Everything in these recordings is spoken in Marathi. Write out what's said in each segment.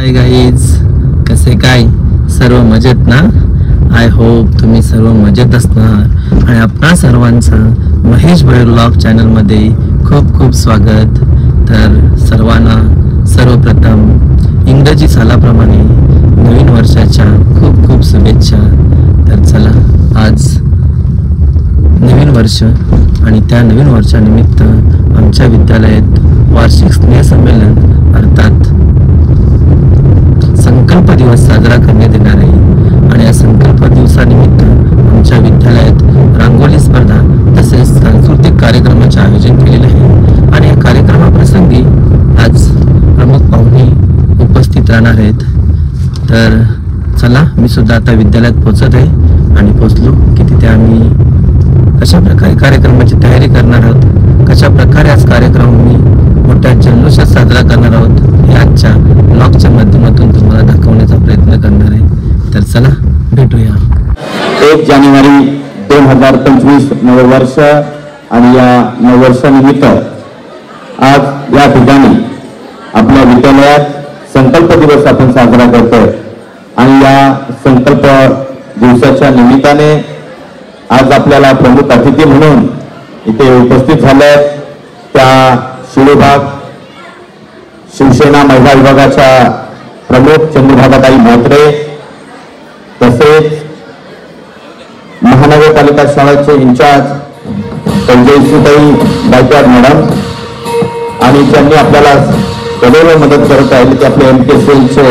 हाय गाईज, कसे काय सर्व मजेत ना? आय होप तुम्ही सर्व मजेत असणार आणि आपणा सर्वांचं महेश भैर व्लॉग चॅनलमध्ये खूप खूप स्वागत. तर सर्वांना सर्वप्रथम इंग्रजी सालाप्रमाणे नवीन वर्षाच्या खूप खूप शुभेच्छा. तर चला, आज नवीन वर्ष आणि त्या नवीन वर्षानिमित्त आमच्या विद्यालयात वार्षिक स्नेहसंमेलन अर्थात संकल्प दिवस साजरा करण्यात येणार आहे. आणि या संकल्प दिवसानिमित्त आमच्या विद्यालयात रांगोळी स्पर्धा तसेच सांस्कृतिक कार्यक्रमाचे आयोजन केलेले आहे. आणि या कार्यक्रमाप्रसंगी आज प्रमुख पाहुणे उपस्थित राहणार आहेत. तर चला, मी सुद्धा आता विद्यालयात पोहोचत आहे आणि पोहोचलो की तिथे आम्ही कशा प्रकारे कार्यक्रमाची तयारी करणार आहोत, कशा प्रकारे आज कार्यक्रम मी मोठ्या जल्लोषात साजरा करणार आहोत हे आजच्या ब्लॉगच्या माध्यमातून तुम्हाला दाखवण्याचा प्रयत्न करणार आहे. तर चला भेटूया. 1 जानेवारी 2025 नववर्ष आणि या नववर्षानिमित्त आज या ठिकाणी आपल्या विद्यालयात संकल्प दिवस आपण साजरा करतोय. आणि या संकल्प दिवसाच्या निमित्ताने आज आपल्याला प्रमुख अतिथी म्हणून इथे उपस्थित झाले त्या शिवभाग शिवसेना महिला विभागाच्या प्रमुख चंद्रभागाताई म्हात्रे, तसेच महानगरपालिका शाळेचे इंचार्ज संजयताई गायकवाड मॅडम, आणि ज्यांनी आपल्याला सदैव मदत करत राहिले ते आपले MKCLचे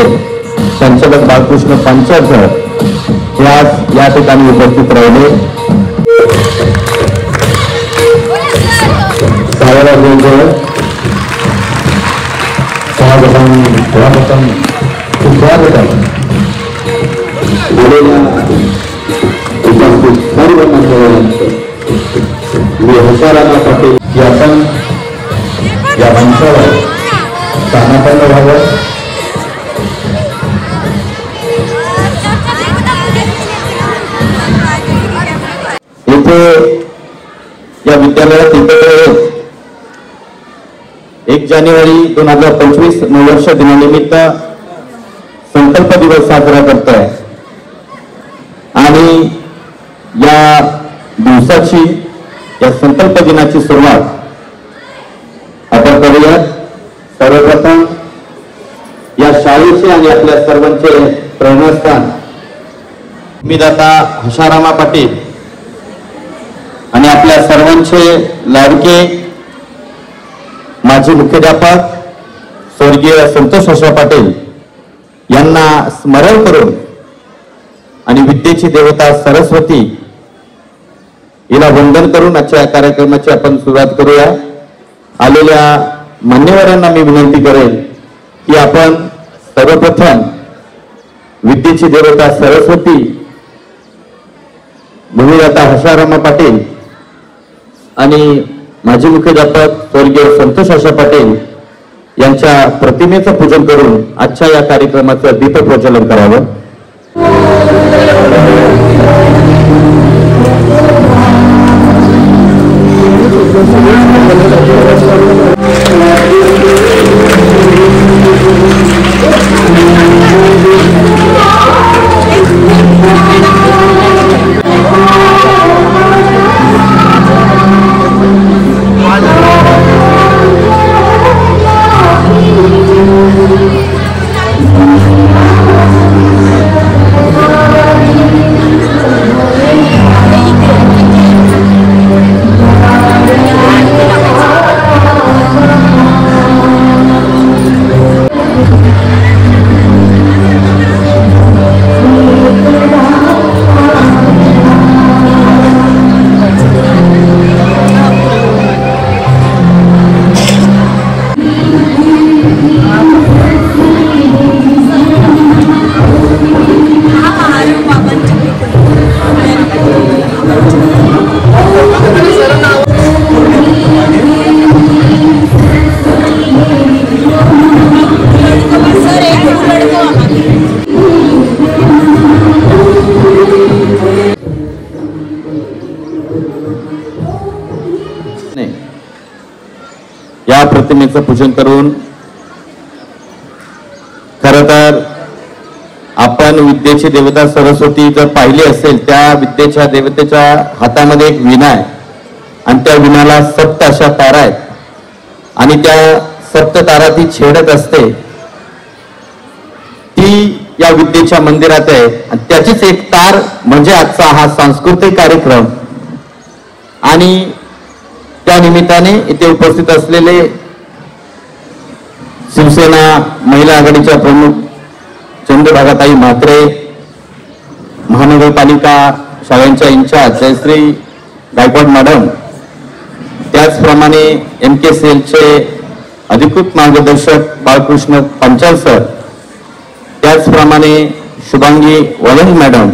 संचालक बाळकृष्ण पांचाळकर हे आज या ठिकाणी उपस्थित राहिले. स्वागतम बोलेल्या उपस्थित सर्व मंडळी, मी हशारामा पाटील की आपण या मंचावर स्थानापन्न व्हावं. इथे या विद्यालयात एकत्र 1 जानेवारी 2025 नववर्ष दिनानिमित्त संकल्प दिवस साजरा करतोय. आणि या दिवसाची, या संकल्प दिनाची सुरुवात आपण करूयात. सर्वप्रथम या शाळेचे आणि आपल्या सर्वांचे प्रेरणास्थान विदाता हशारामा पाटील आणि आपल्या सर्वांचे लाडके माजी मुख्याध्यापक स्वर्गीय संतोष हर्षराव पाटील यांना स्मरण करून आणि विद्येची देवता सरस्वती हिला वंदन करून आजच्या कार्यक्रमाची आपण सुरुवात करूया. आलेल्या मान्यवरांना मी विनंती करेन की आपण सर्वप्रथम विद्येची देवता सरस्वती भूमिदाता हशारामा पाटील आणि माजी मुख्याध्यापक स्वर्गीय संतोष हर्षराव पाटील यांच्या प्रतिमेचं पूजन करून आजच्या या कार्यक्रमाचं दीपप्रज्वलन करावं. या प्रतिमेचं पूजन करून खरं तर आपण विद्येची देवता सरस्वती जर पाहिली असेल, त्या विद्येच्या देवतेच्या हातामध्ये एक वीणा आहे आणि त्या वीणाला सप्त अशा तारा आहेत आणि त्या सप्त तारा ती छेडत असते, ती या विद्येच्या मंदिरात आहे आणि त्याचीच एक तार म्हणजे आजचा हा सांस्कृतिक कार्यक्रम. आणि त्या निमित्ताने इथे उपस्थित असलेले शिवसेना महिला आघाडीच्या प्रमुख चंद्रभागाताई म्हात्रे, महानगरपालिका शाळांच्या इंचार्ज जयश्री गायकवाड मॅडम, त्याचप्रमाणे MKCLचे अधिकृत मार्गदर्शक बाळकृष्ण पंचाल सर, त्याचप्रमाणे शुभांगी वलंग मॅडम,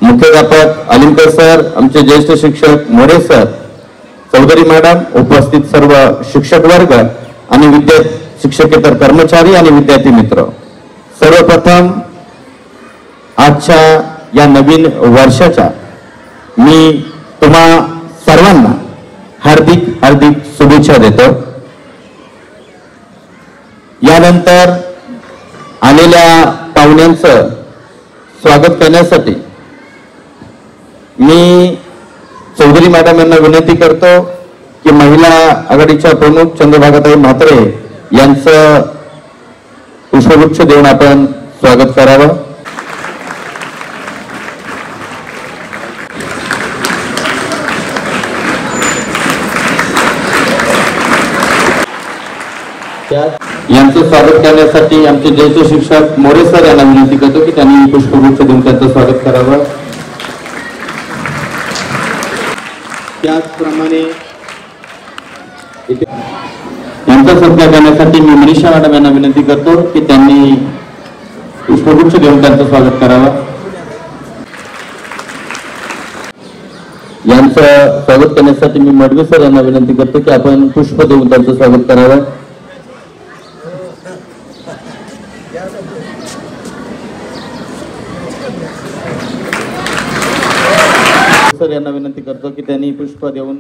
मुख्याध्यापक अलिमकर सर, आमचे ज्येष्ठ शिक्षक मोरे सर, चौधरी मॅडम, उपस्थित सर्व शिक्षक वर्ग आणि शिक्षकेतर कर्मचारी आणि विद्यार्थी मित्र, सर्वप्रथम आजच्या या नवीन वर्षाच्या मी तुम्हा सर्वांना हार्दिक हार्दिक शुभेच्छा देतो. यानंतर आलेल्या पाहुण्यांचं स्वागत करण्यासाठी मी चौधरी मॅडम यांना विनंती करतो की महिला आघाडीच्या प्रमुख चंद्रभागाताई म्हात्रे यांचं पुष्पगुच्छ देऊन आपण स्वागत करावं. यांचं स्वागत करण्यासाठी आमचे ज्येष्ठ शिक्षक मोरे सर यांना विनंती करतो की त्यांनी पुष्पगुच्छ देऊन त्यांचं स्वागत करावं. त्याचप्रमाणे यांचा सत्कार करण्यासाठी मी मनीषा मॅडम यांना विनंती करतो की त्यांनी पुष्पगुच्छ देऊन त्यांचं स्वागत करावं. यांचं स्वागत करण्यासाठी मी मडवी सर यांना विनंती करतो की आपण पुष्प देऊन त्यांचं स्वागत करावं. सर यांना विनंती करतो की त्यांनी पुष्प देऊन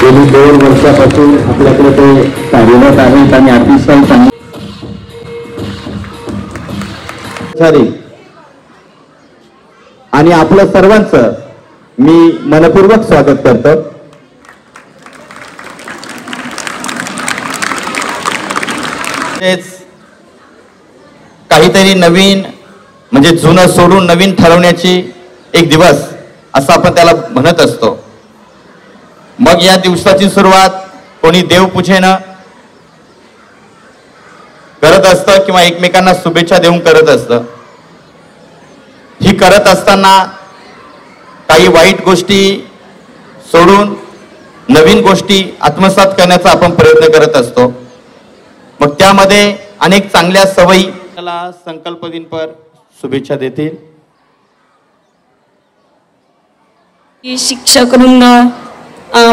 गेली 2 वर्षापासून आपल्याकडे ते कार्यरत आहेत आणि अतिशय चांगले आणि आपलं सर्वांचं मी मनपूर्वक स्वागत करतो. काहीतरी नवीन म्हणजे जुनं सोडून नवीन ठरवण्याची एक दिवस असं आपण त्याला म्हणत असतो. मग या दिवसाची सुरुवात कोणी देवपूजेनं करत असतं किंवा एकमेकांना शुभेच्छा देऊन करत असतं. ही करत असताना काही वाईट गोष्टी सोडून नवीन गोष्टी आत्मसात करण्याचा आपण प्रयत्न करत असतो. मग त्यामध्ये अनेक चांगल्या सवयी त्याला संकल्प दिनपर शुभेच्छा देतील. शिक्षक वृंद,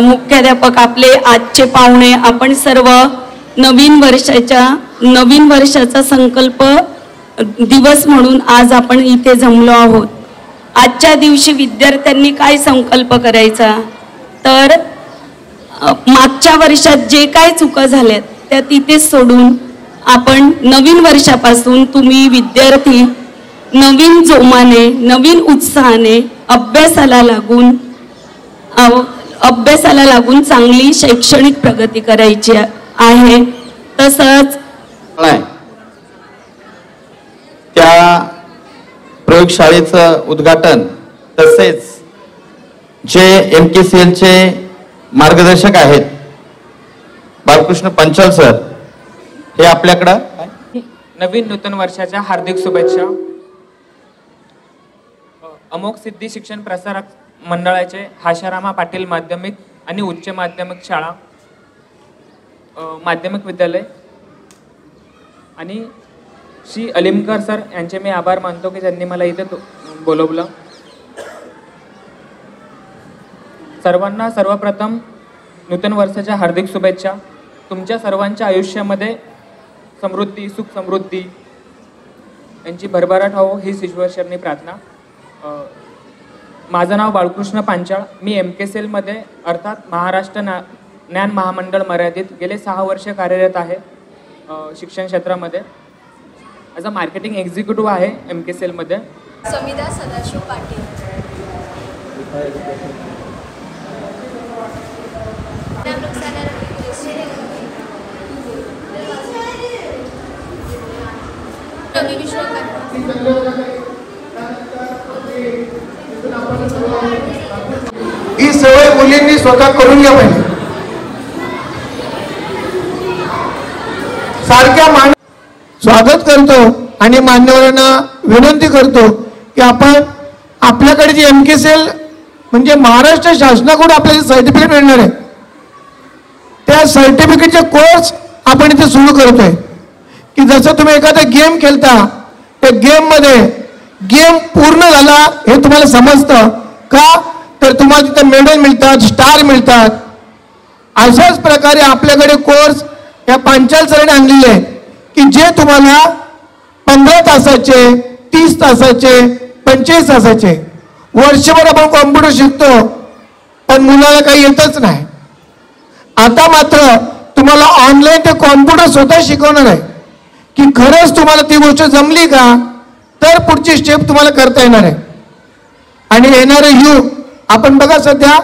मुख्याध्यापक, आपले आजचे पाहुणे, आपण सर्व नवीन वर्षाचा संकल्प दिवस म्हणून आज आपण इथे जमलो आहोत. आजच्या दिवशी विद्यार्थ्यांनी काय संकल्प करायचा तर मागच्या वर्षात जे काय चुका झाल्यात त्या तिथेच सोडून आपण नवीन वर्षापासून तुम्ही विद्यार्थी नवीन जोमाने नवीन उत्साहाने अभ्यासाला लागून चांगली शैक्षणिक प्रगती करायची आहे. तसंच त्या प्रयोगशाळेचं उद्घाटन तसेच जे MKCLचे मार्गदर्शक आहेत बाळकृष्ण पंचाल सर हे आपल्याकडं नवीन नूतन वर्षाच्या हार्दिक शुभेच्छा. अमोघ सिद्धी शिक्षण प्रसारक मंडळाचे हाशारामा पाटील माध्यमिक आणि उच्च माध्यमिक शाळा माध्यमिक विद्यालय आणि श्री अलिमकर सर यांचे मी आभार मानतो की त्यांनी मला इथे बोलवलं. सर्वांना सर्वप्रथम नूतन वर्षाच्या हार्दिक शुभेच्छा. तुमच्या सर्वांच्या आयुष्यामध्ये समृद्धी, सुख समृद्धी यांची भरभराट हो हीच ईश्वरचरणी प्रार्थना. माझं नाव बाळकृष्ण पांचाळ. मी MK सेलमध्ये अर्थात महाराष्ट्र ज्ञान महामंडळ मर्यादित गेले 6 वर्ष कार्यरत आहे शिक्षण क्षेत्रामध्ये. ॲज अ मार्केटिंग एक्झिक्युटिव्ह आहे MK सेलमध्ये. समिधा सदाशिव पाटील. रवी विश्वकर्मा. ही सवय मुलींनी स्वतः करून घ्या पाहिजे. सारख्या स्वागत करतो आणि मान्यवरांना विनंती करतो की आपण आपल्याकडे जी MK सेल म्हणजे महाराष्ट्र शासनाकडून आपल्याला सर्टिफिकेट मिळणार आहे, त्या सर्टिफिकेटचे कोर्स आपण इथे सुरू करतोय. की जसं तुम्ही एखादा गेम खेळता, त्या गेममध्ये गेम पूर्ण झाला हे तुम्हाला समजतं का, तर तुम्हाला तिथे मेडल मिळतात, स्टार मिळतात. अशाच प्रकारे आपल्याकडे कोर्स या पांचाल सरांनी आणलेले आहेत की जे तुम्हाला 15 तासाचे, 30 तासाचे, 25 तासाचे, वर्षभर आपण कॉम्प्युटर शिकतो पण मुलाला काही येतच नाही. आता मात्र तुम्हाला ऑनलाईन ते कॉम्प्युटर स्वतः शिकवणार आहे की खरंच तुम्हाला ती गोष्ट जमली का, तर पुढची स्टेप तुम्हाला करता येणार आहे. आणि येणारे युग आपण बघा सध्या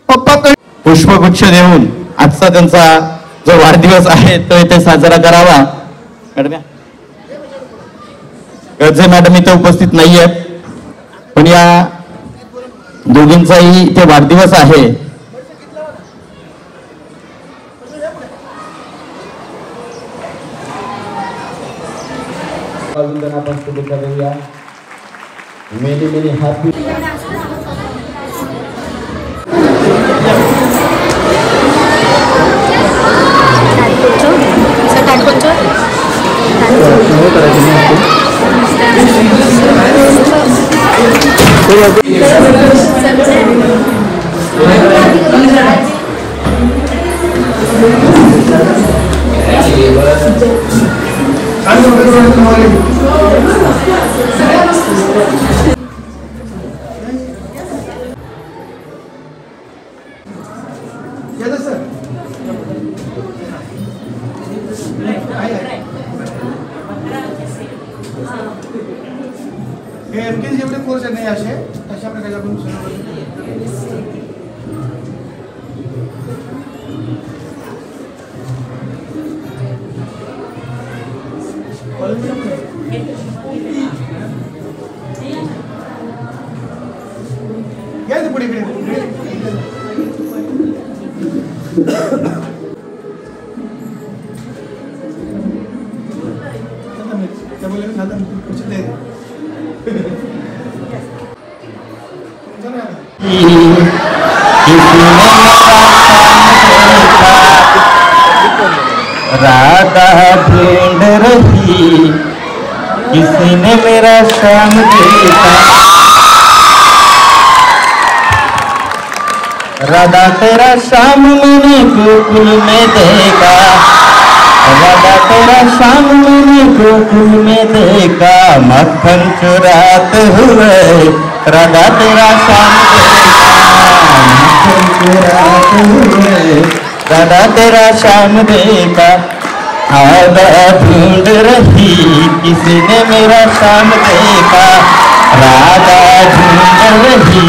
पप्पांकडे पुष्पगुच्छ देऊन आजचा त्यांचा जो वाढदिवस आहे तो इथे साजरा करावा. मॅडम गरजे मॅडम इथे उपस्थित नाही आहेत, पण या दोघींचाही इथे वाढदिवस आहे. आपण शुभेच्छा देऊया. Many many happy. MK जेवढे कोर्स आहेत नाही असे अशा प्रकारे आपण या पुढे राधा ढूंढ रही किसी ने मेरा शाम देखा. राधा तेरा शाम मैंने गोकुल में देखा. राधा तेरा शाम मैंने गोकुल में देखा. मक्खन चुराते हुए राधा तेरा शाम देखा. मक्खन चुराते हुए राधा तेरा शाम देखा. राधा ढूंढ रही किसी ने मेरा शाम देखा. राधा ढूंढ रही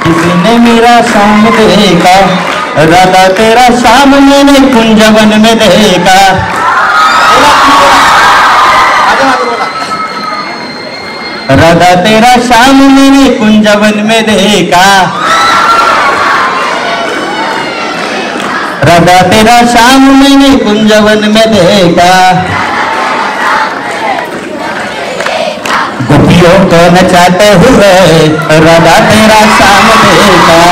किसी ने मेरा शाम देखा. राधा तेरा शाम मैंने कुंजवन में देखा. राधा तेरा शाम मैंने कुंजवन में देखा. राधा तेरा शाम मैंने कुंजवन में देखा. गोपियों को नचाते हुए राधा तेरा शाम देखा.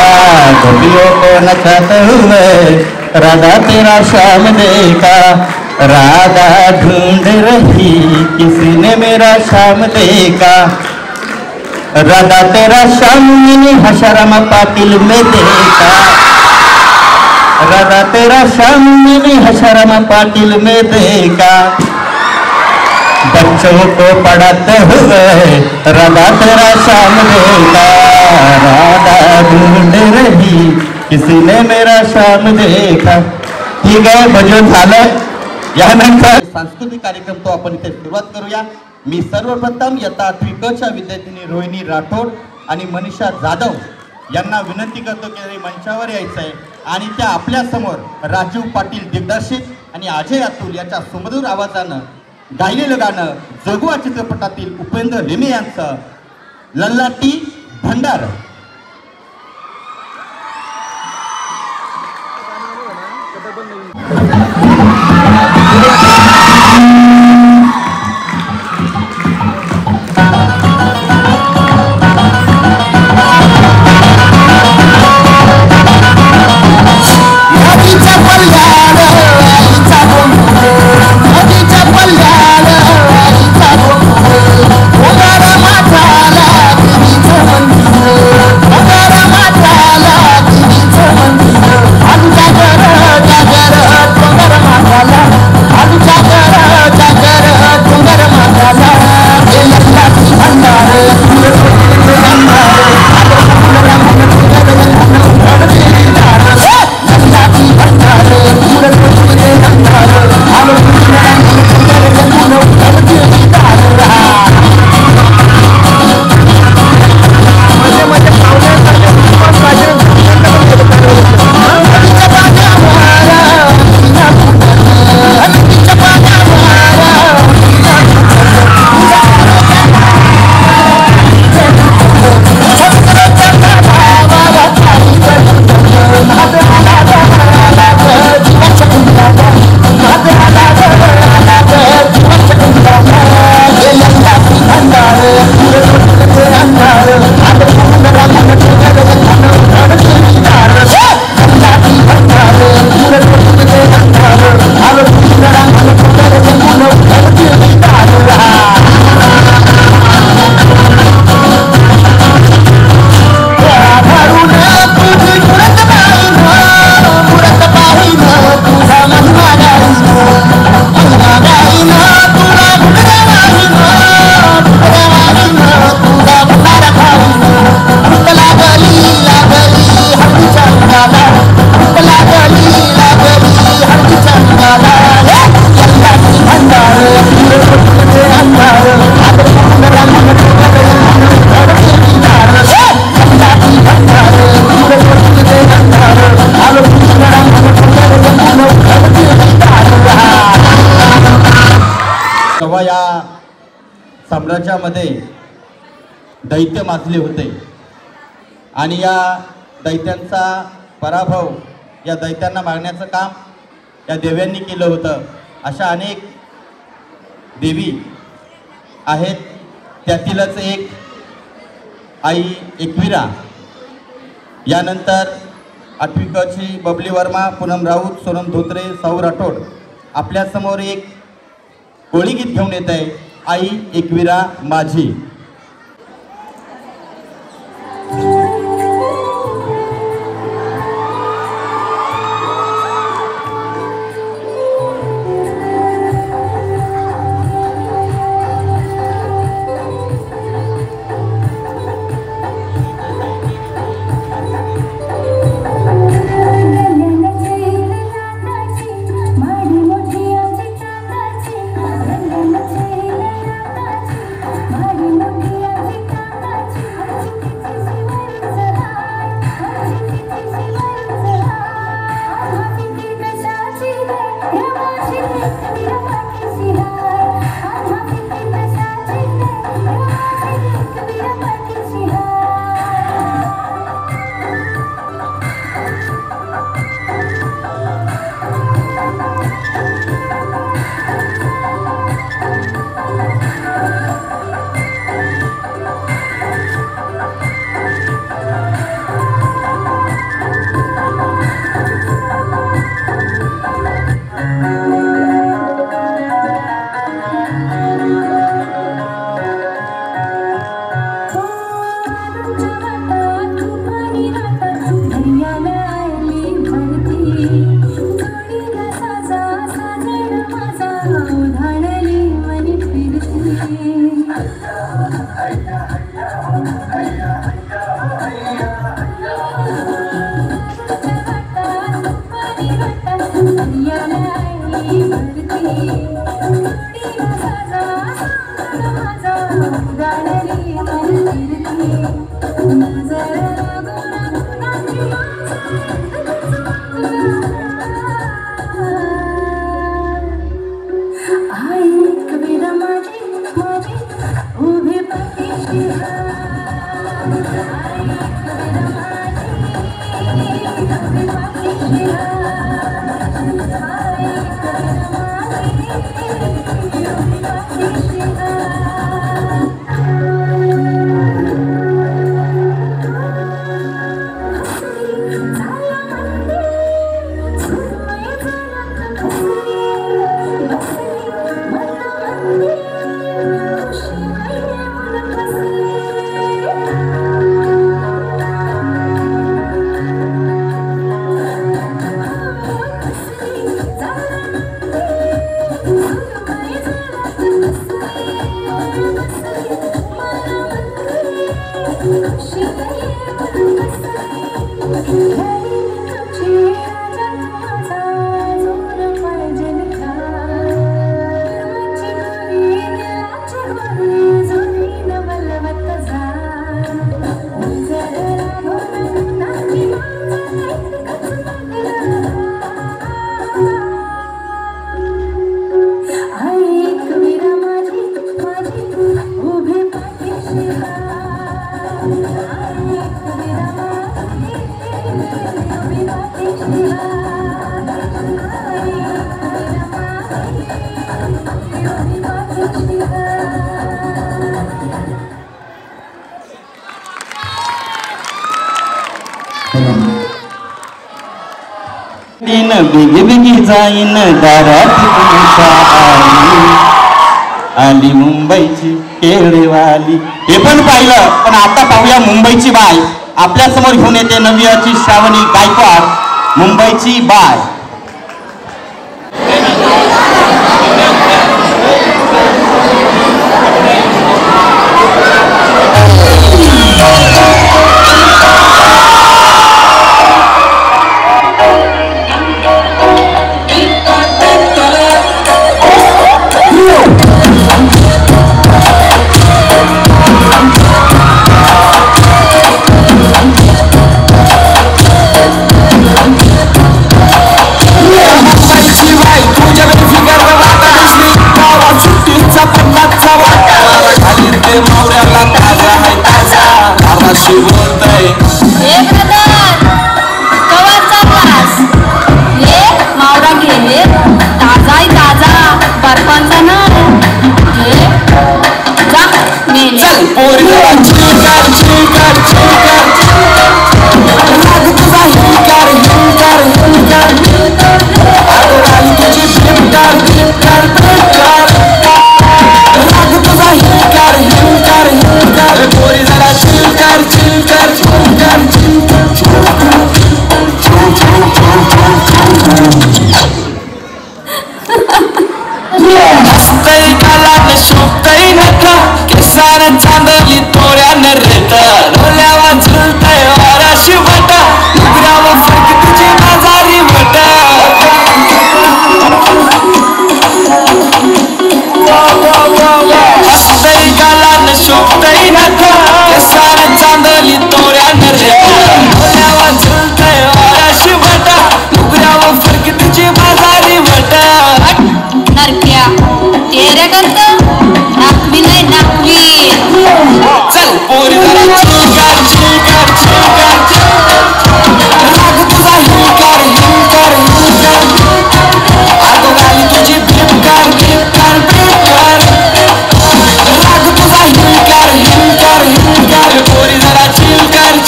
गोपियों को नचाते हुए राधा तेरा शाम देखा. राधा ढूंढ रही किसी ने मेरा शाम देखा. राधा तेरा शाम मैंने हशरम पाटिल में देखा. राधा तेरा शाम मैंने हशरम पाटिल में देखा. बच्चों को पढ़ाते हुए राधा तेरा शाम देखा, राधा ढूंढ रही किसी ने मेरा शाम देखा. ठीक आहे, भजन झालं. यानंतर सांस्कृतिक कार्यक्रम तो आपण इथे सुरुवात करूया. मी सर्वप्रथम इयत्ता 8वी क च्या विद्यार्थिनी रोहिणी राठोड आणि मनीषा जाधव यांना विनंती करतो की मंचावर यायचं आहे आणि त्या आपल्या समोर राजीव पाटील दिग्दर्शित आणि अजय अतुल यांच्या सुमधुर आवाजानं गायलेलं गाणं जगुआ चित्रपटातील उपेंद्र लिमे यांचं लल्लाटी भंडार. साम्राज्यामध्ये दैत्य माजले होते आणि या दैत्यांचा पराभव, या दैत्यांना मारण्याचं काम या देव्यांनी केलं होतं. अशा अनेक देवी आहेत, त्यातीलच एक आई एकविरा. यानंतर 8वी क ची बबली वर्मा, पूनम राऊत, सोनम धोत्रे, साऊ राठोड आपल्यासमोर एक कोळी गीत घेऊन येत आहे, आई एकविरा माझी. Bye. बेगी बेगी जाईन दारात तुमच्या आली मुंबईची केळेवाली. हे पण पाहिलं, पण आता पाहूया मुंबईची बाय. आपल्या समोर घेऊन येते नव्याची श्रावणी गायकवाड, मुंबईची बाय.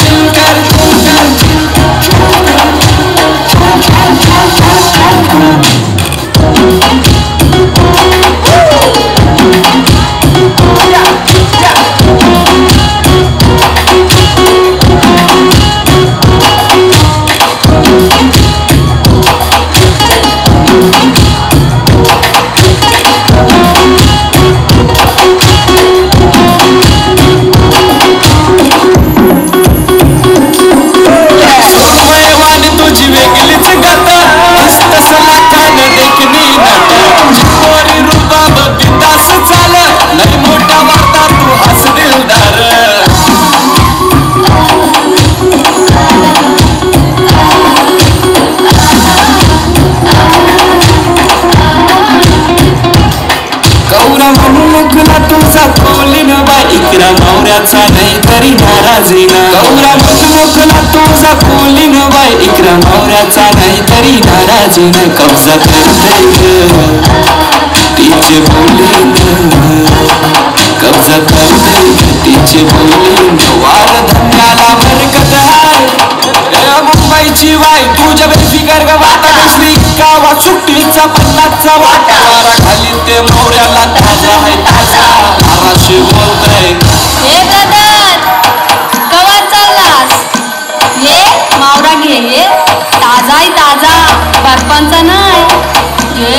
चिल कर मुखला तुझा खोलीन बाय इकरा मावऱ्याचा नाही तरी नाराजीन गौरा मुखला तुझा खोलीन बाय इकरा मावऱ्याचा नाही तरी नाराजीन कब्जा करते तिचे बोलीन कब्जा करते तिचे बोलीन वार धन्याला बरकत आहे मुंबईची बाई तुझ्या बेफिकर ग वाटा दुसरी गावा सुट्टीचा पन्नासचा वाटा वारा खाली ते मोऱ्याला ताजा आहे ताजा आराशी बोलतय हे ब्रदर कवा चाललास ये मावरा घे ताजा आहे ताजा बर्फांचा नाही घे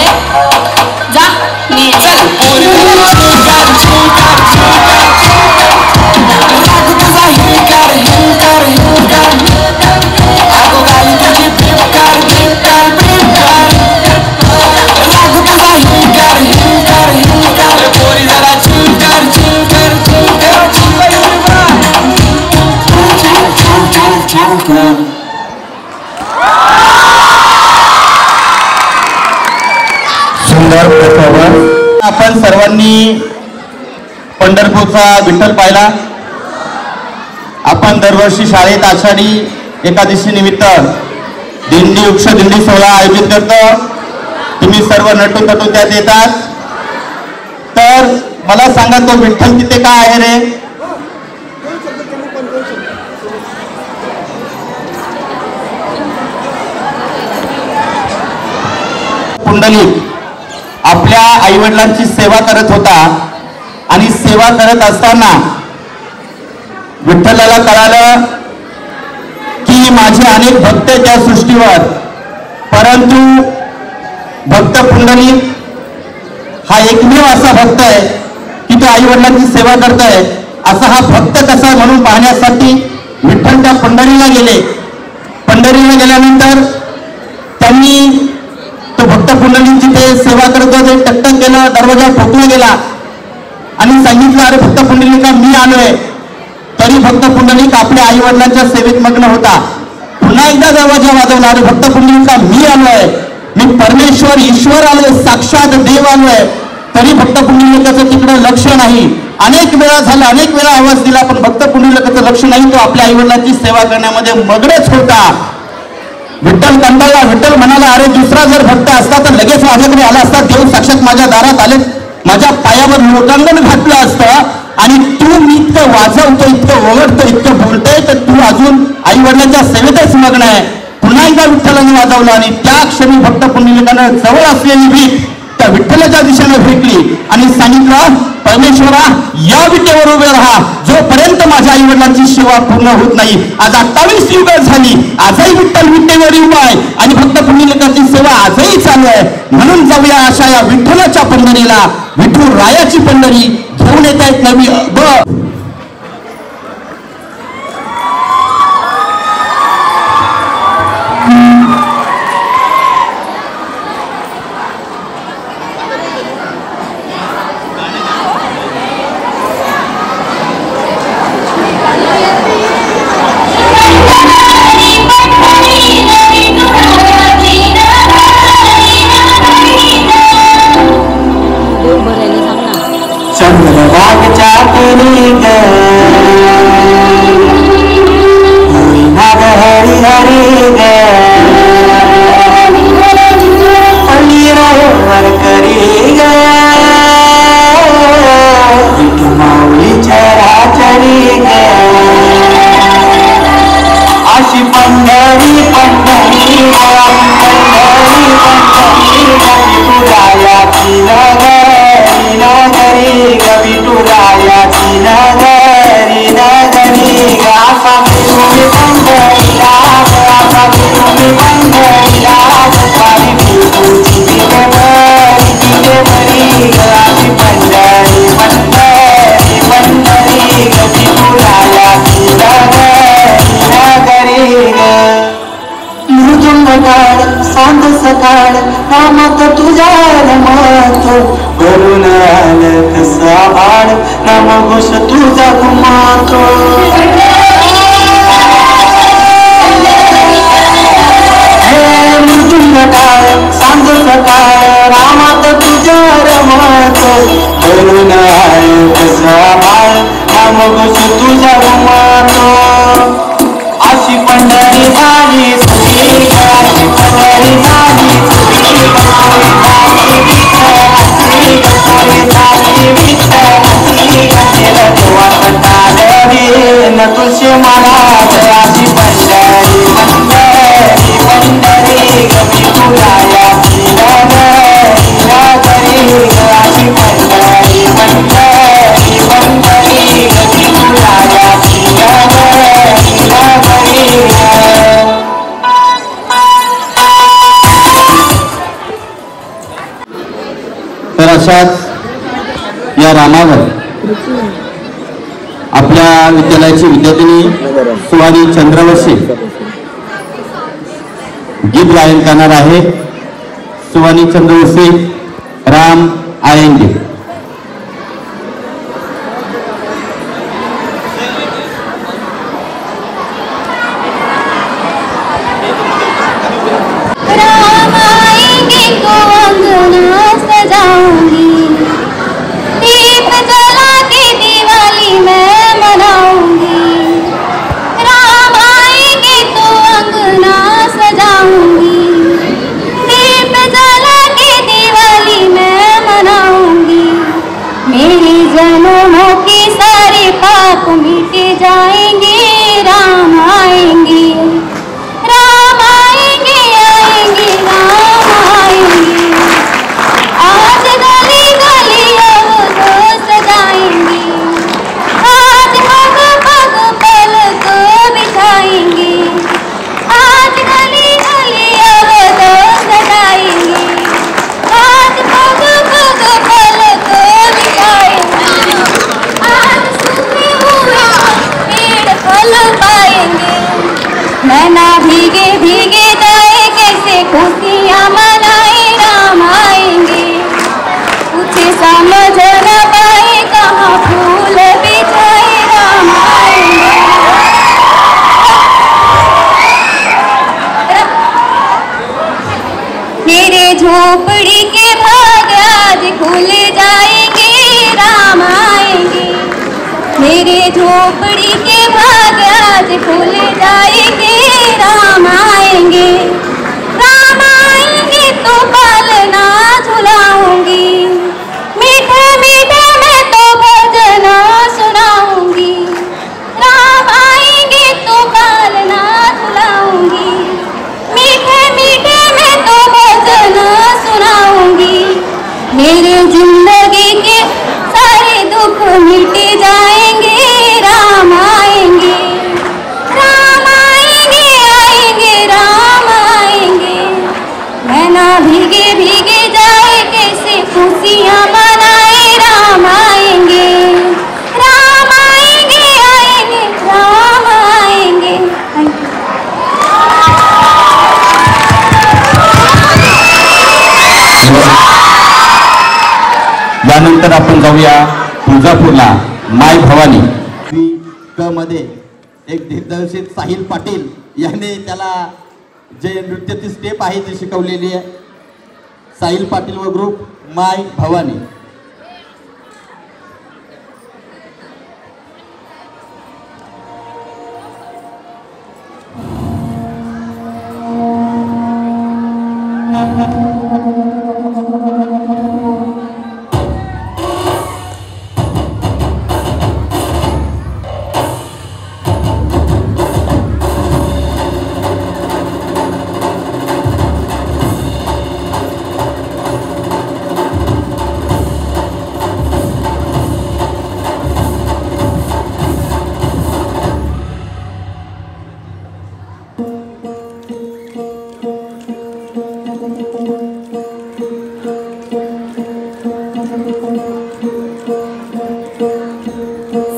जा मी चल सुंदर परफॉर्मन्स. आपण सर्वांनी पंढरपूरचा विठ्ठल पाहिला. आपण दरवर्षी शाळेत आषाढी एकादशी निमित्त दिंडी वृक्ष दिंडी सोहळा आयोजित करतो. तुम्ही सर्व नटून तटून त्यात येतात. तर मला सांगा तो विठ्ठल तिथे काय आहे रे? पुंडलिक आपल्या आईवडिलांची सेवा करत होता आणि सेवा करत असताना विठ्ठलाला कळालं की माझे अनेक भक्त आहेत त्या सृष्टीवर, परंतु भक्त पुंडलिक हा एकमेव असा भक्त आहे की तो आईवडिलांची सेवा करतोय. असा हा भक्त कसा म्हणून पाहण्यासाठी विठ्ठल त्या पंढरीला गेले. पंढरीला गेल्यानंतर त्यांनी तो भक्त पुंडलिक जिथे सेवा करत होते टकटक केलं, दरवाजा ठोकला गेला आणि सांगितलं अरे भक्त पुंडलिका मी आलोय. तरी भक्त पुंडलिक आपल्या आई वडिलांच्या सेवेत मग्न होता. पुन्हा एकदा दरवाजा वाजवला, अरे भक्त पुंडलिका मी आलोय, मी परमेश्वर ईश्वर आलोय, साक्षात देव आलोय. तरी भक्त पुंडलिकाचं तिकडे लक्ष नाही. अनेक वेळा झाला, अनेक वेळा आवाज दिला, पण भक्त पुंडलिकाचं लक्ष नाही. तो आपल्या आई वडिलांची सेवा करण्यामध्ये मग्नच होता. विठ्ठल कंटाळला. विठ्ठल म्हणाला अरे दुसरा जर भक्त असता तर लगेच माझ्याकडे आला असता. देव साक्षात माझ्या दारात आले, माझ्या पायावर लोटांगण घातलं असतं आणि तू मी इतकं वाजवतो, इतकं ओरडतो, इतकं बोलतोय तर तू अजून आई वडिलांच्या सेवेतच मग्न आहे. पुन्हा एकदा विठ्ठलाने वाजवलं आणि त्या क्षणी भक्त पुंडलिकानं जवळ असलेली भीत त्या विठ्ठलाच्या दिशेने फेकली आणि सांगितलं परमेश्वरा या विटेवर उभे राहा जोपर्यंत माझ्या आई वडिलांची सेवा पूर्ण होत नाही. आज 28 युग झाली, आजही विठ्ठल विटेवर उभा आहे आणि भक्त पुंडलिकाची सेवा आजही चालू आहे. म्हणून जाऊया अशा या विठ्ठलाच्या पंढरीला. विठू रायाची पंढरी घेऊन येत आहेत नवी चंद्रभागच्या तिरी ग होईना ग हरी हरी ग पल्लीरावर करी ग विठू माऊलीच्या राचरी ग अशी पंढरी पंढरी पंढरी पंढरी विठुरायाची नगरी नगरी ग विठुरायाची नगरी नगरी ग असा विठुरी पंढरीला असा विठुरी पंढरीला वारी विठूची देवरी देवरी ग अशी पंढरी पंढरी पंढरी ग विठुरायाची नगरी नगरी ग मृदुंग काळ सांग सकाळ रामात तुझ्या रमत करून आलं कसा आड रामघोष तुझा घुमातो हे मृदुंग काळ सांग सकाळ रामात तुझ्या रमत करून आय कसा आय मग तुझा मातो अशी पंढरी झाली तुझी अशी पंढरी झाली तुझी न तुझी मला अशी पंढरी पंढरी पंढरी कमी तुला अशी पंढरी पंढरी पंढरी कमी तर अशाच या रामावर आपल्या विद्यालयाची विद्यार्थिनी सुवानी चंद्रवंशी गीत गायन करणार आहे. सुवानी चंद्रवंशी राम आएंगे. झोपड़ी के भाग आज खुल जाएंगे राम आएंगे. मेरे झोपड़ी के भाग आज खुल जाएंगे राम आएंगे. राम आएंगे तो पालना झुलाऊंगी. मीठे मीठे मैं तो भजन सुनाऊंगी. राम आएंगे तो पालना झुलाऊंगी. मीठे मीठे मैं तो भजन सुनाऊंगी. मेरे जिंदगी के सारे दुख मिट जाएंगे राम आएंगे. राम आएंगे आएंगे राम आएंगे. मैं ना भीगे भीगे जाए कैसे खुशियाँ मनाए राम आएंगे. राम आएंगे आएंगे राम आएंगे. यानंतर आपण जाऊया तुळजापूरला. माय भवानी क मध्ये एक दिग्दर्शित साहिल पाटील याने त्याला जे नृत्याची स्टेप आहे ती शिकवलेली आहे. साहिल पाटील व ग्रुप माय भवानी.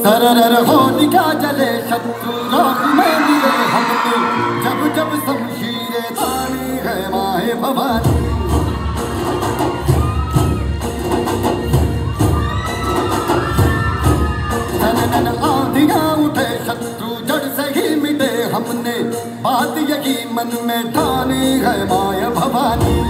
सरर होलिका जले शत्रु राख में लिए हमने. जब जब शमशीरें तानी है माए भवानी. नन आंधियां उठे शत्रु जड़ से ही मिटे हमने. बात यही मन में ठानी है माए भवानी.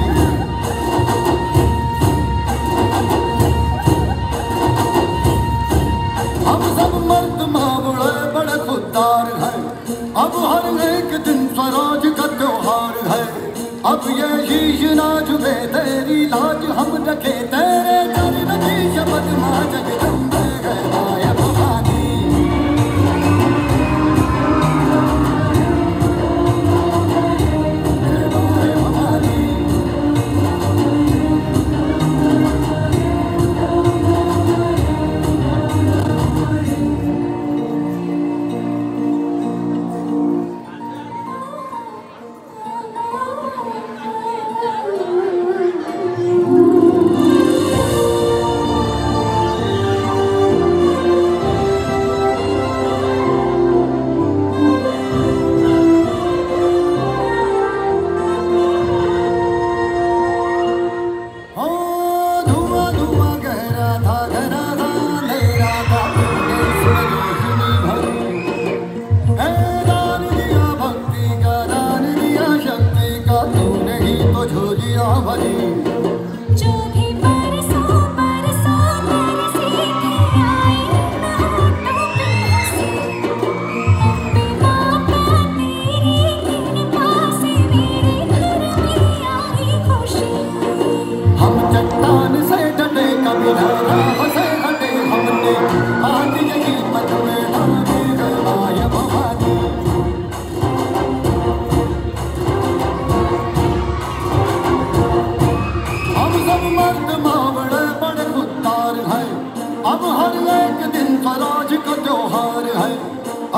स्वराज का त्योहार है।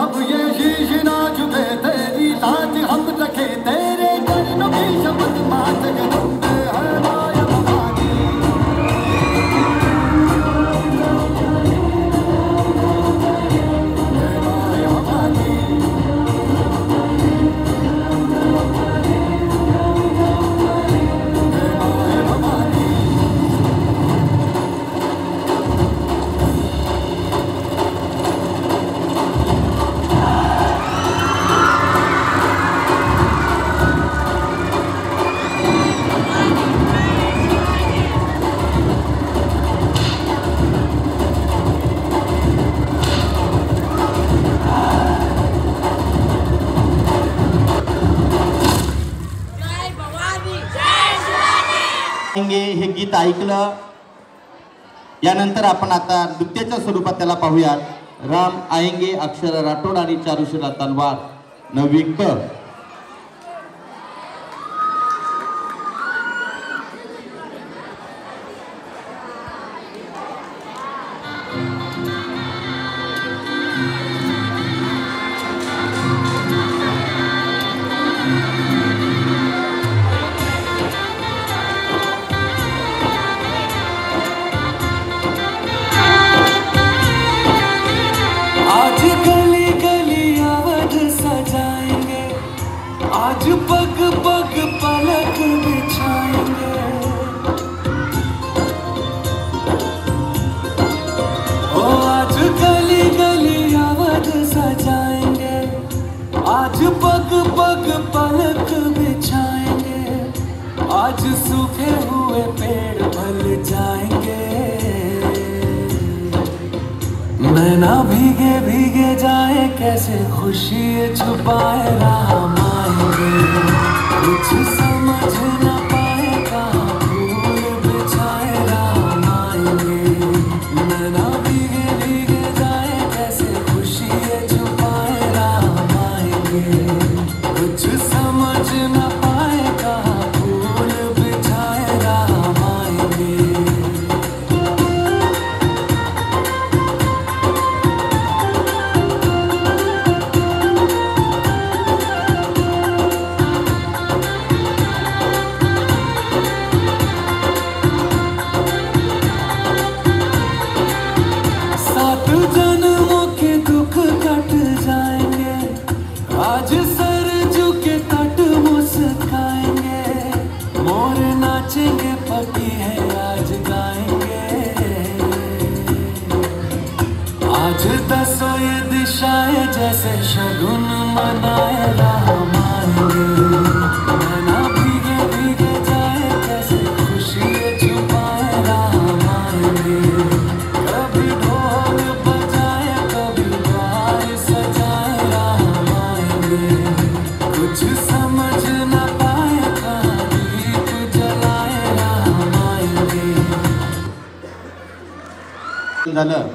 अब ये शीश ना झुके तेरी साथ हम रखे तेरे चरणों की शपथ माँ जगदम्बे है माया भवानी। जय माया भवानी। हे गीत ऐकलं यानंतर आपण आता नृत्याच्या स्वरूपात त्याला पाहूयात. राम आएंगे अक्षर राठोड आणि चारुशिला तलवार नवविक. आज गली गली अवध सजाएंगे, आज पग पग पलक बिछाएंगे. ओ आज गली गली अवध सजाएंगे, आज पग पग पलक बिछाएंगे. आज सूखे हुए पेड़ फल जाएंगे, नैना भीगे भीगे जाए कैसे खुशी छुपाए राम आएंगे. कुछ समझ न पाए कहाँ फूल बिछाए राम आएंगे. नैना भीगे भीगे जाए कैसे खुशी छुपाए राम आएंगे. कुछ समझ न पाए कहाँ फूल बिछाए राम आएंगे. सात जन्मों के दुख कट जाएंगे, आज सर झुके तट मुस्काएंगे. मोर नाचेंगे पकी है आज गाएंगे. आज दसों ये दिशाएं जैसे शगुन मनाए राम आएंगे. नैना भीगे भीगे जाए कैसे खुशी छुपाए राम आएंगे. कभी ढोल बजाए कभी द्वार सजाए राम आएंगे. कुछ समझ न पाए कहाँ दीप जलाए राम आएंगे. झालं.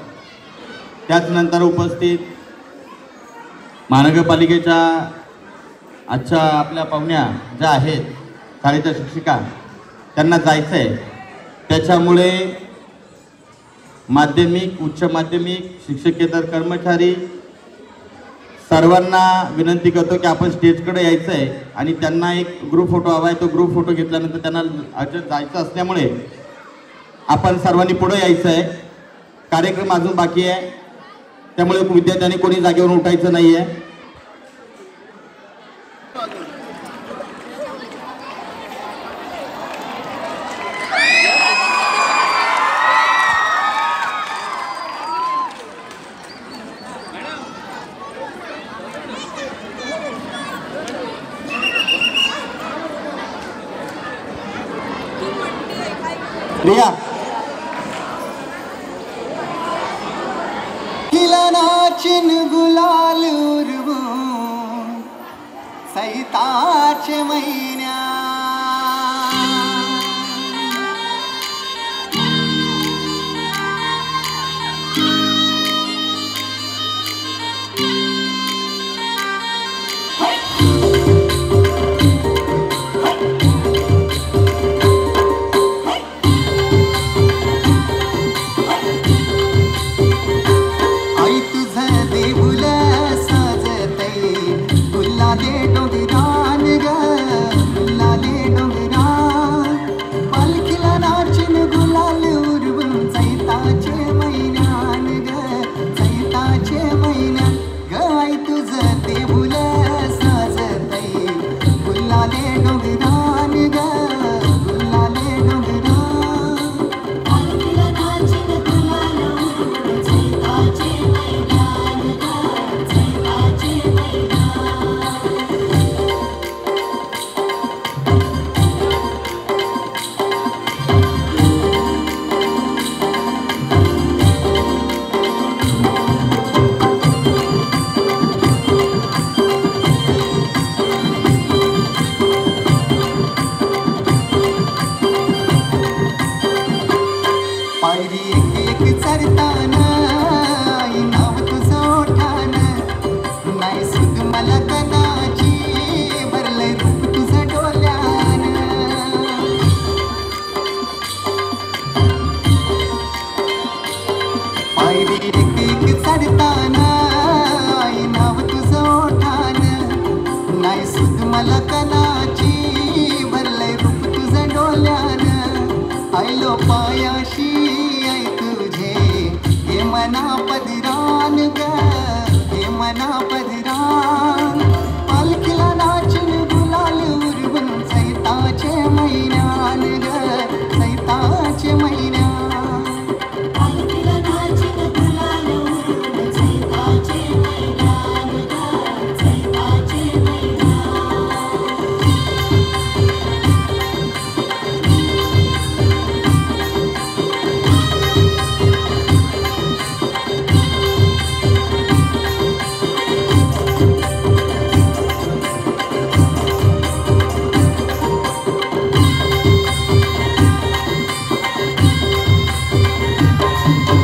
त्याचनंतर उपस्थित महानगरपालिकेच्या आजच्या आपल्या पाहुण्या ज्या आहेत शाळेच्या शिक्षिका त्यांना जायचं आहे. त्याच्यामुळे माध्यमिक उच्च माध्यमिक शिक्षकेतर कर्मचारी सर्वांना विनंती करतो की आपण स्टेजकडे यायचं आहे आणि त्यांना एक ग्रुप फोटो हवा आहे. तो ग्रुप फोटो घेतल्यानंतर त्यांना अर्जंट जायचं असल्यामुळे आपण सर्वांनी पुढे यायचं आहे. कार्यक्रम अजून बाकी आहे त्यामुळे विद्यार्थ्यांनी कोणी जागेवरून उठायचं नाही आहे. प्रिया नाचिन गुलाल उरवू सैताचे महिन्या एक एक चरताना आई नाव तुझं ओठान नाही सुध मला कणाची भरलंय रूप तुझं डोल्यान पायरी एक एक चढताना आई नाव तुझं ओठान नाही सुध मला कणाची भरलंय रूप तुझं डोल्यान आयलो पायाशी आई तुझे हे मना पदरान ग हे मना पदरान पालखीला नाचून गुलाल उरवून चैताचे महिन्यान ग चैताचे महिन्यान पालखीला नाचून गुलाल उरवून चैताचे महिन्यान ग चैताचे महिन्यान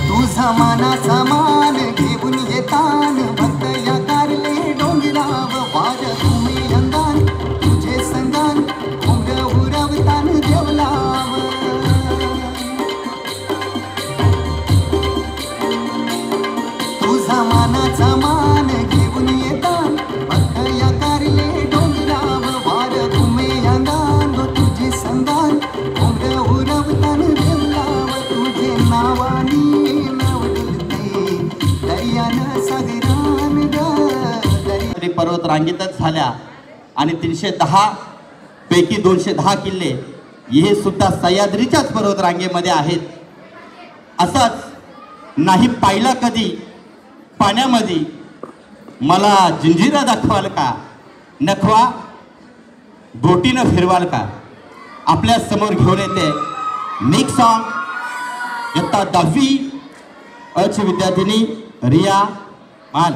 तुझा मानाचा मान घेऊन येतान भक्त या कारले डोंगराव वार तुम्ही अंगान तुझे संगान उमर उरवतान देवलाव तुझा मानाचा मान घेऊन येतान भक्त या कारले डोंगराव वार तुम्ही अंगान तुझे संगान उमर उरवतान देवलाव तुझे नावानी पर्वत रांगेतच झाल्या आणि 310 पैकी 210 किल्ले हे सुद्धा सह्याद्रीच्याच पर्वत रांगेमध्ये आहेत. असंच नाही पाहिला कधी पाण्यामध्ये मला जंजिरा दाखवाल का नखवा बोटीनं फिरवाल का आपल्या समोर घेऊन येते नेक्स्ट सॉन्ग इयत्ता 10वी अची विद्यार्थिनी रिया मान.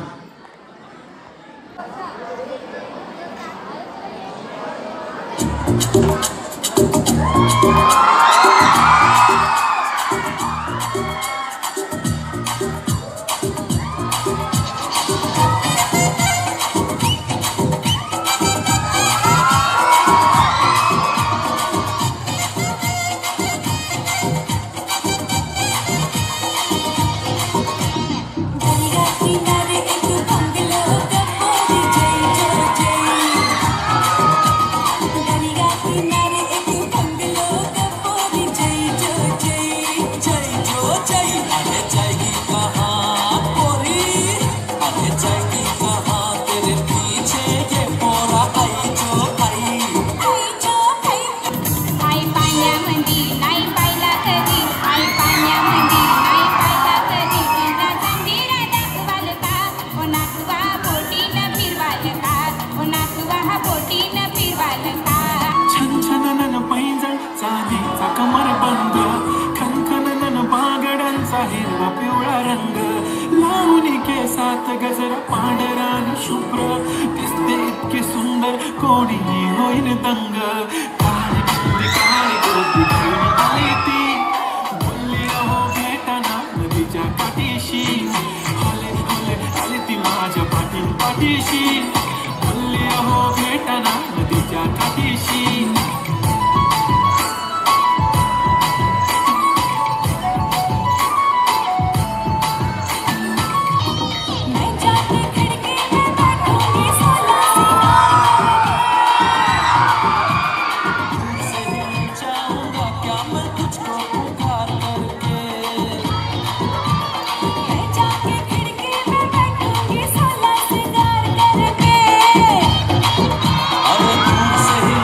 अरे दूर से ही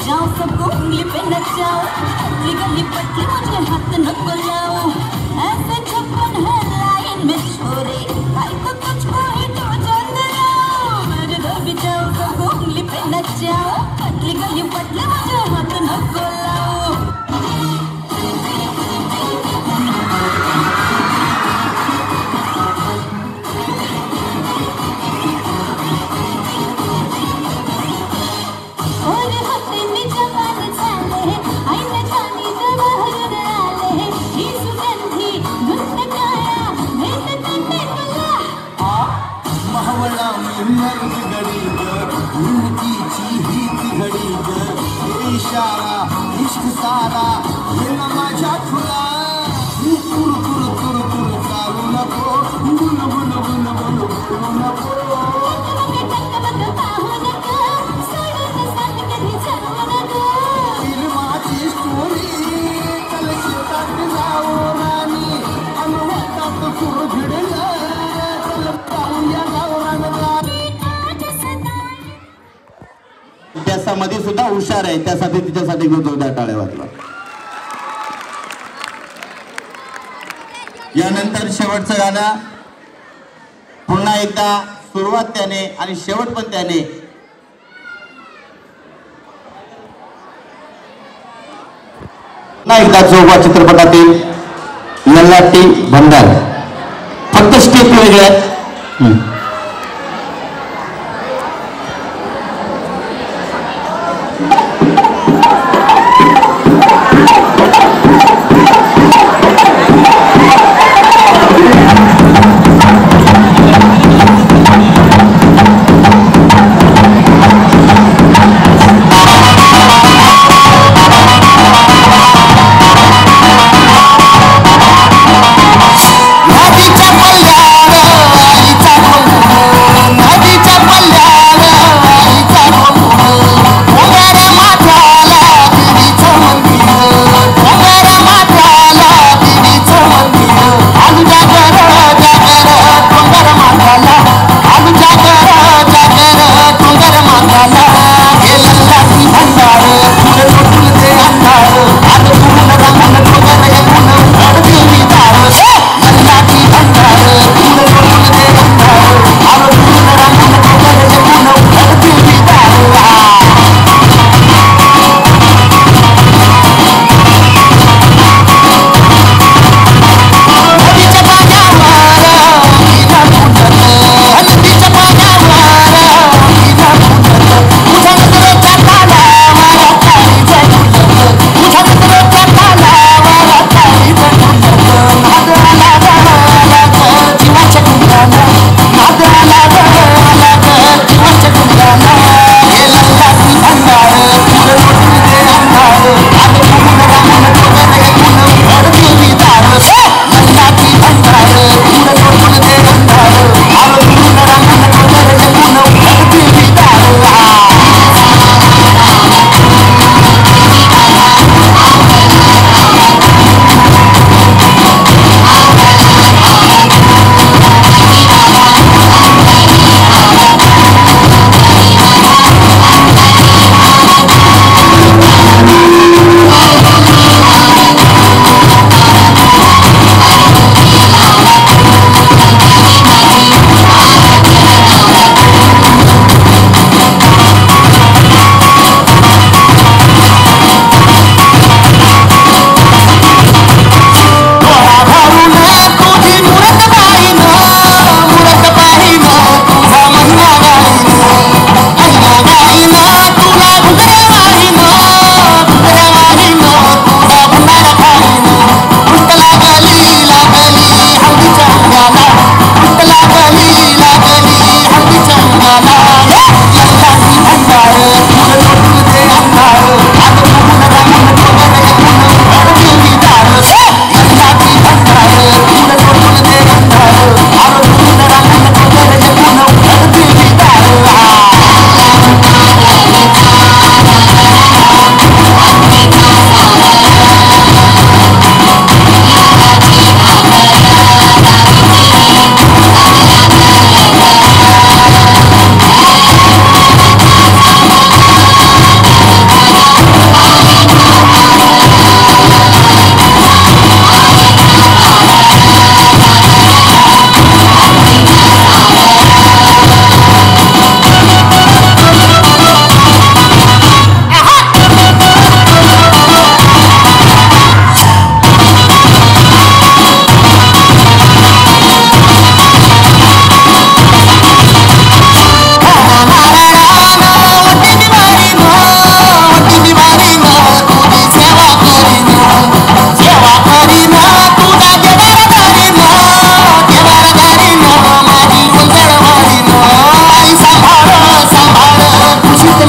जाओ सबको उंगली पे नचाओ पतली गली पतली मुझे हाथ न बुलाओ ऐसे छप्पन है लाइन में छोरे भाई तो तुझको ही तो जान लाओ मेरे दो भी जाओ सबको उंगली पे नचाओ पतली गली पतली मुझे हाथ न बुलाओ इशारा इश्क सारा ये माझ्या खुला तुरु तुरु तुरु तुरु चालू नको boule boule boule boule boule नको फिल्माची स्टोरी चल शेतात जाऊ राणी अनुभवात सुरू भिडलं चल पाहूया गावरानला अभ्यासामध्ये सुद्धा हुशार आहे त्यासाठी तिच्यासाठी जोरदार टाळ्या वाजवा. यानंतर शेवटचं गाणं पुन्हा एकदा सुरुवात त्याने आणि शेवट पण त्याने. पुन्हा एकदा जोगवा चित्रपटातील ललाटी भंडार फक्त स्टेप वेगळे आहेत.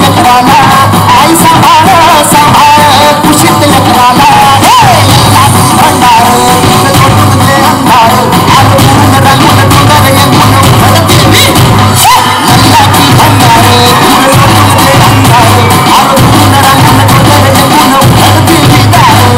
लेकराला आई सांभाळ सांभाळ कुशीत लेकराला भंडार तुझे अंधार आलो रंगून डोंगर यंगून उघडते मी नल्लाची भंडार तुझे अंधार आलो रंगून डोंगर यंगून उघडते मी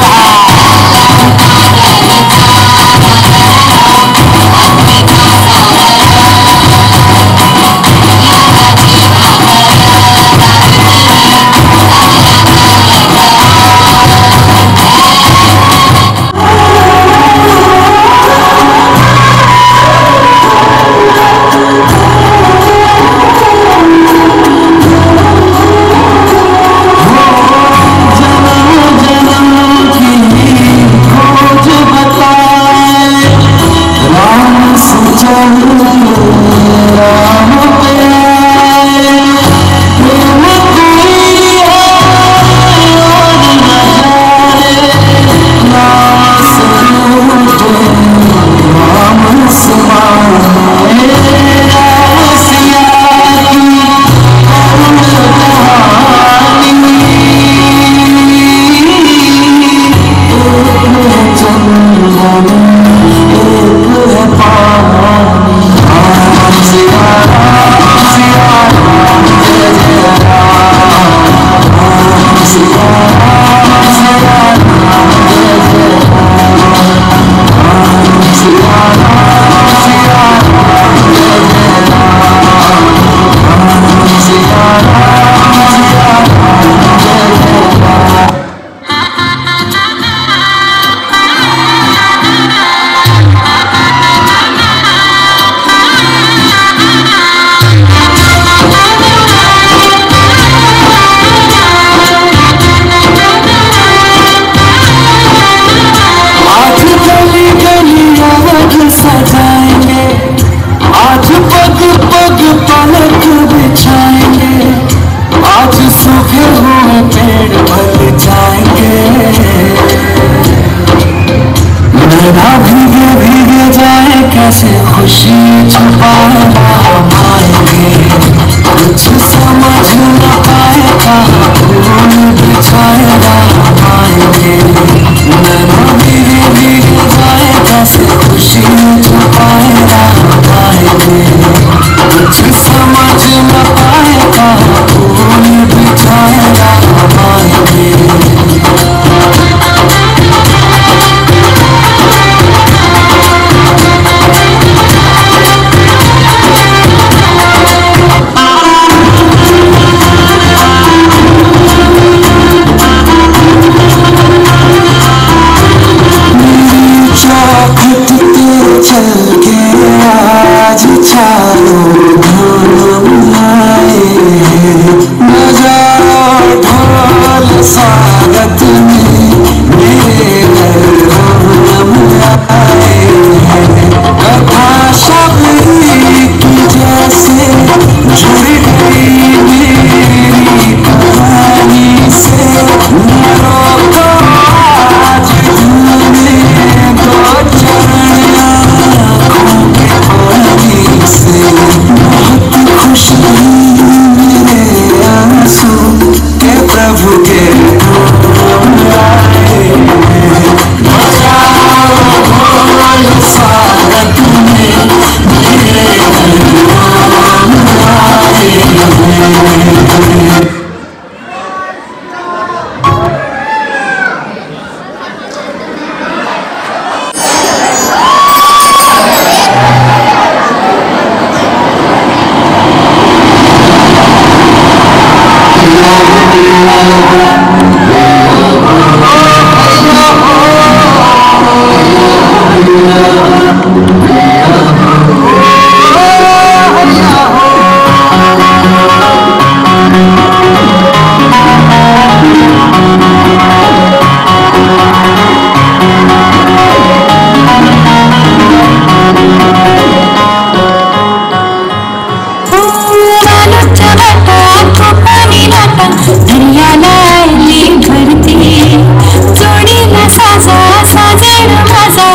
साजा साजण माझा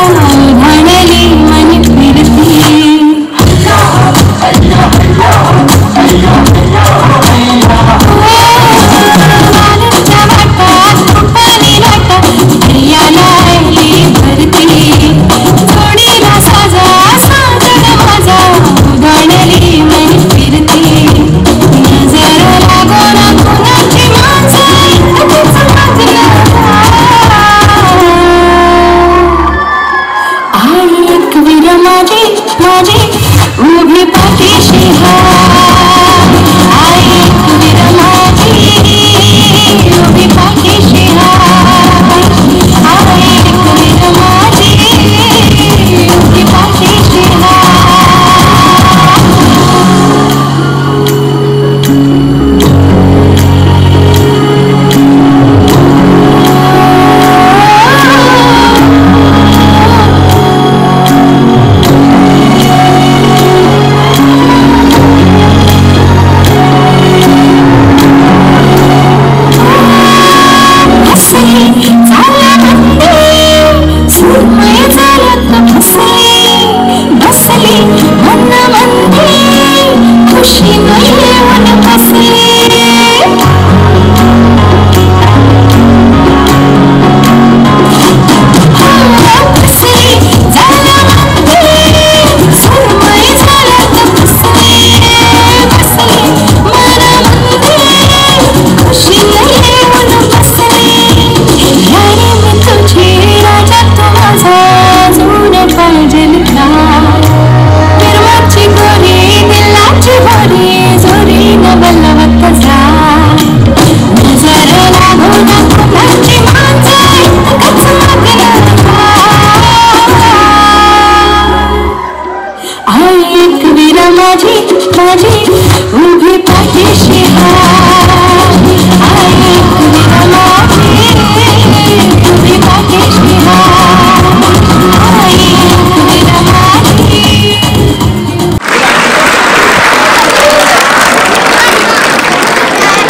म्हणली मन फिरती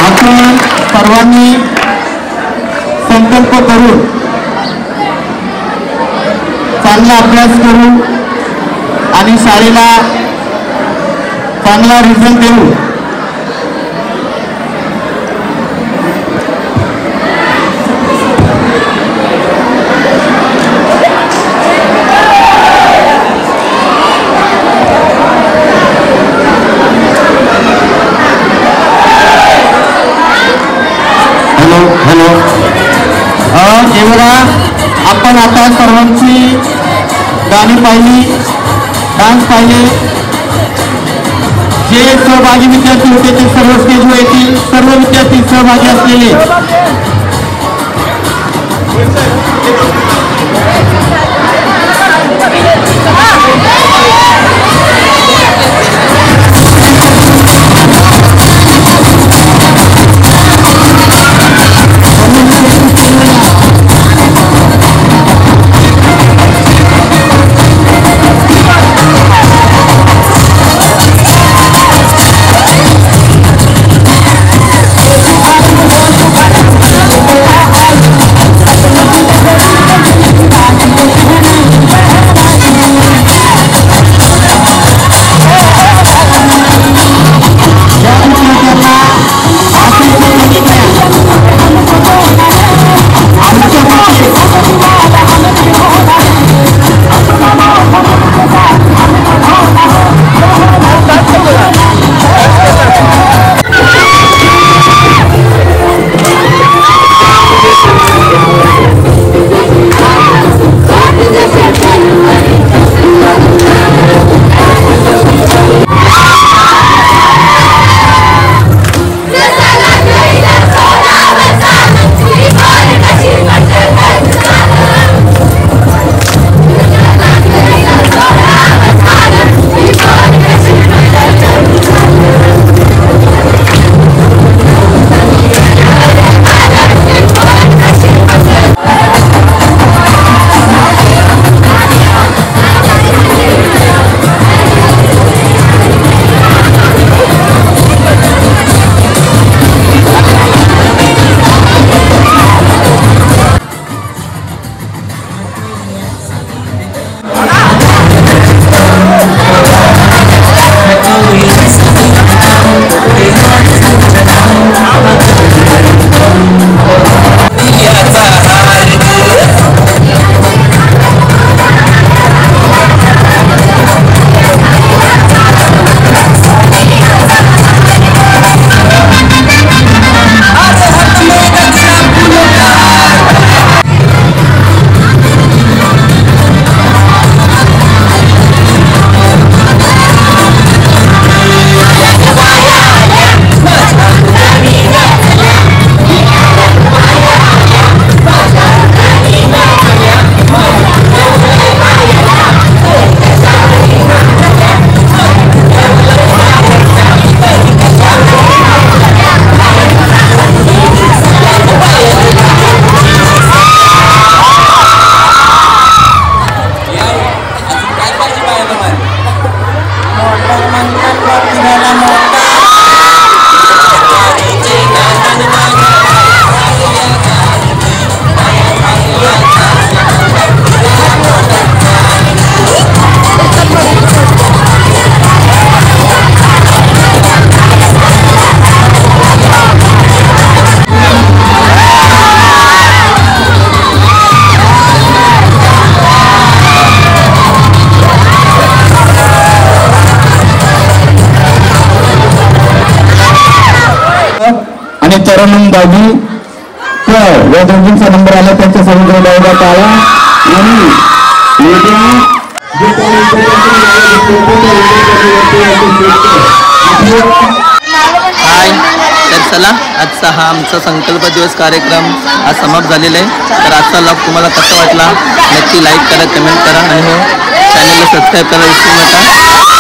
आपण सर्वांनी संकल्प करून चांगला अभ्यास करू आणि शाळेला चांगला रिझल्ट देऊ. एवढा आपण आता सर्वांची गाणी पाहिली, डान्स पाहिले. जे सहभागी विद्यार्थी होते ते सर्व स्टेजवर येतील. सर्व विद्यार्थी सहभागी असलेले आणि तरन्नुम दादी या दोघींचा नंबर आला त्यांच्या समोर लावण्यात आला. आणि हाय, तर चला आजचा हा आमचा संकल्प दिवस कार्यक्रम हा समाप्त झालेला आहे. तर आजचा लाभ तुम्हाला कसा वाटला नक्की लाईक करा, कमेंट करा आणि हो चॅनलला सबस्क्राईब करायला विसरू नका.